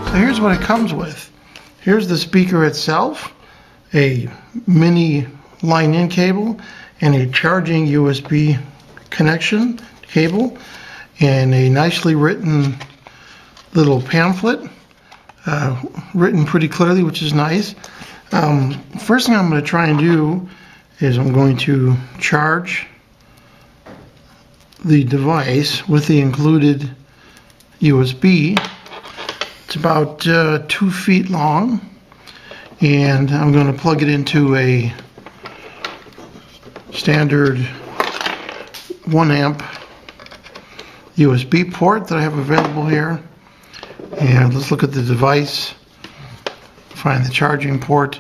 So here's what it comes with. Here's the speaker itself, a mini line-in cable, and a charging USB connection cable, and a nicely written little pamphlet, written pretty clearly, which is nice. First thing I'm going to try and do is I'm going to charge the device with the included USB. It's about 2 feet long, and I'm going to plug it into a standard 1 amp USB port that I have available here. And let's look at the device, find the charging port.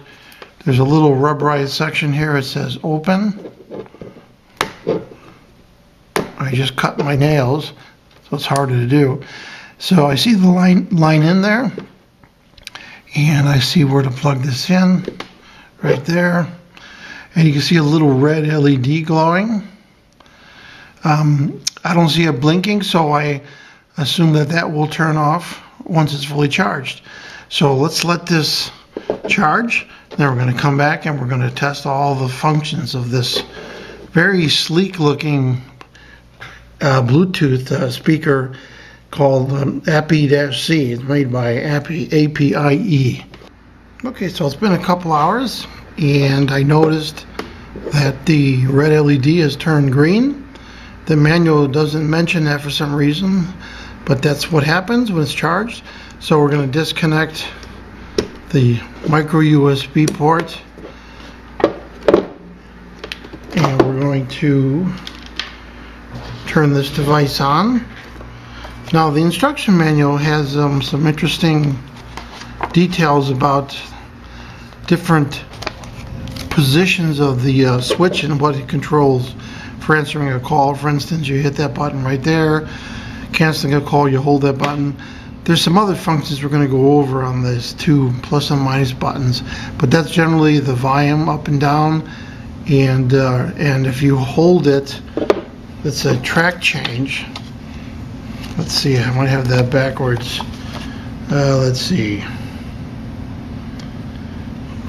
There's a little rubberized section here. It says open. I just cut my nails, so it's harder to do. So I see the line in there, and I see where to plug this in, right there. And you can see a little red LED glowing. I don't see it blinking, so I assume that that will turn off once it's fully charged. So let's let this charge. Then we're going to come back and we're going to test all the functions of this very sleek looking Bluetooth speaker called APIE-C. It's made by APIE. Okay, so it's been a couple hours, and I noticed that the red LED has turned green. The manual doesn't mention that for some reason, but that's what happens when it's charged. So we're going to disconnect the micro USB port, and we're going to turn this device on. Now the instruction manual has some interesting details about different positions of the switch and what it controls for answering a call. For instance, you hit that button right there. Canceling a call, you hold that button. There's some other functions we're going to go over on these two plus and minus buttons, but that's generally the volume up and down, and if you hold it, it's a track change. Let's see, I might have that backwards. Let's see.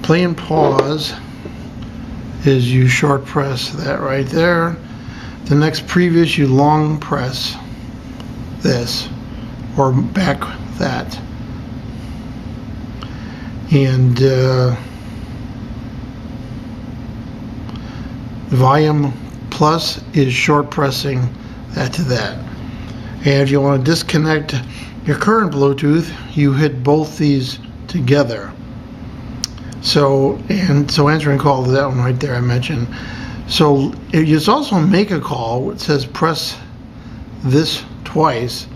Play and pause is you short press that right there. The next previous, you long press this or back that. And volume plus is short pressing that to that. And if you want to disconnect your current Bluetooth, you hit both these together. So answering call to that one right there I mentioned. So you also make a call. It says press this twice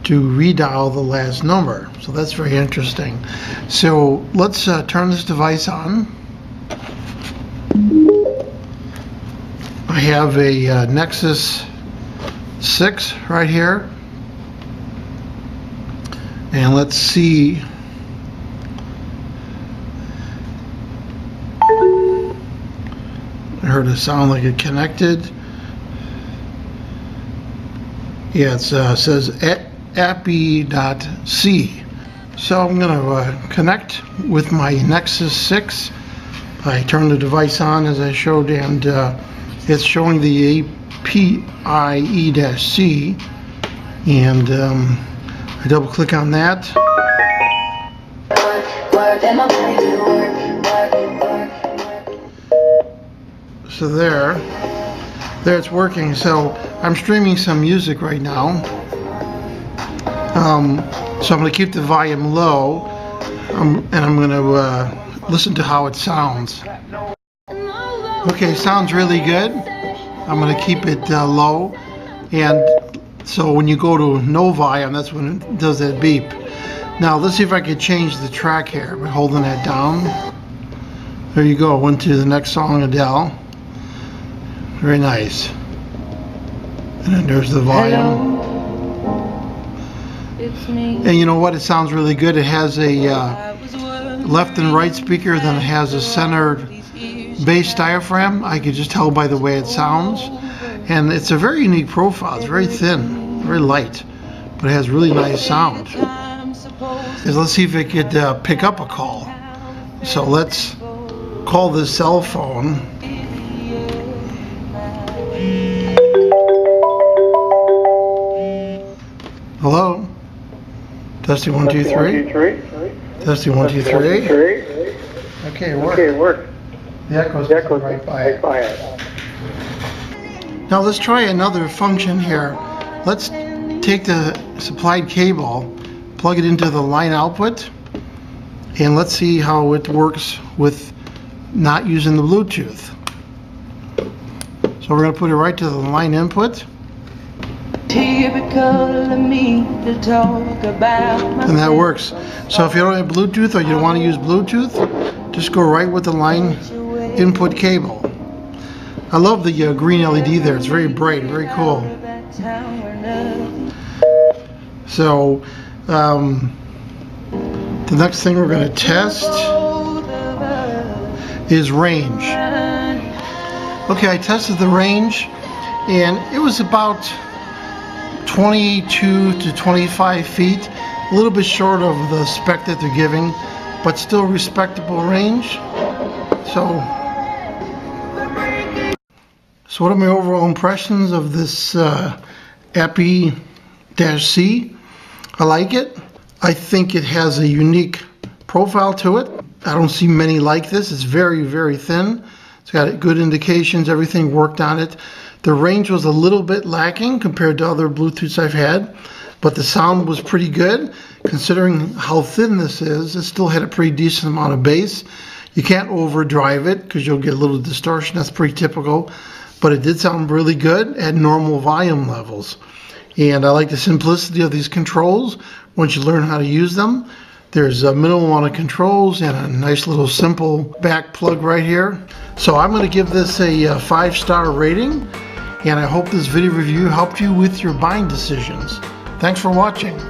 to redial the last number. So that's very interesting. So let's turn this device on. I have a Nexus 6 right here, and let's see. I heard a sound like it connected. Yeah, it says APIE.C. So I'm going to connect with my Nexus 6. I turned the device on as I showed, and it's showing the APIE-C, and I double click on that. So there it's working. So I'm streaming some music right now. So I'm going to keep the volume low, and I'm going to listen to how it sounds. Okay, sounds really good. I'm going to keep it low, and so when you go to no volume, that's when it does that beep. Now let's see if I can change the track here by holding that down. There you go, went to the next song, Adele. Very nice. And then there's the volume. It's me. And you know what? It sounds really good. It has a left and right speaker, then it has a centered bass diaphragm. I could just tell by the way it sounds. And it's a very unique profile. It's very thin, very light, but it has really nice sound. is let's see if it could pick up a call. So let's call this cell phone. Hello? Testing 1 2 3. Testing 1 2 3. Okay, it worked. The echo's right by it. Now let's try another function here. Let's take the supplied cable, plug it into the line output, and let's see how it works with not using the Bluetooth. So we're going to put it right to the line input. Typical of me to talk about, and that works. So if you don't have Bluetooth or you don't want to use Bluetooth, just go right with the line input cable. I love the green LED there. It's very bright, very cool. So the next thing we're going to test is range. Okay, I tested the range and it was about 22 to 25 feet, a little bit short of the spec that they're giving, but still respectable range. So what are my overall impressions of this APIE-C? I like it. I think it has a unique profile to it. I don't see many like this. It's very, very thin. It's got good indications, everything worked on it. The range was a little bit lacking compared to other Bluetooths I've had, but the sound was pretty good. Considering how thin this is, it still had a pretty decent amount of bass. You can't overdrive it because you'll get a little distortion. That's pretty typical, but it did sound really good at normal volume levels. And I like the simplicity of these controls once you learn how to use them. There's a minimal amount of controls and a nice little simple back plug right here. So I'm going to give this a 5-star rating, and I hope this video review helped you with your buying decisions. Thanks for watching.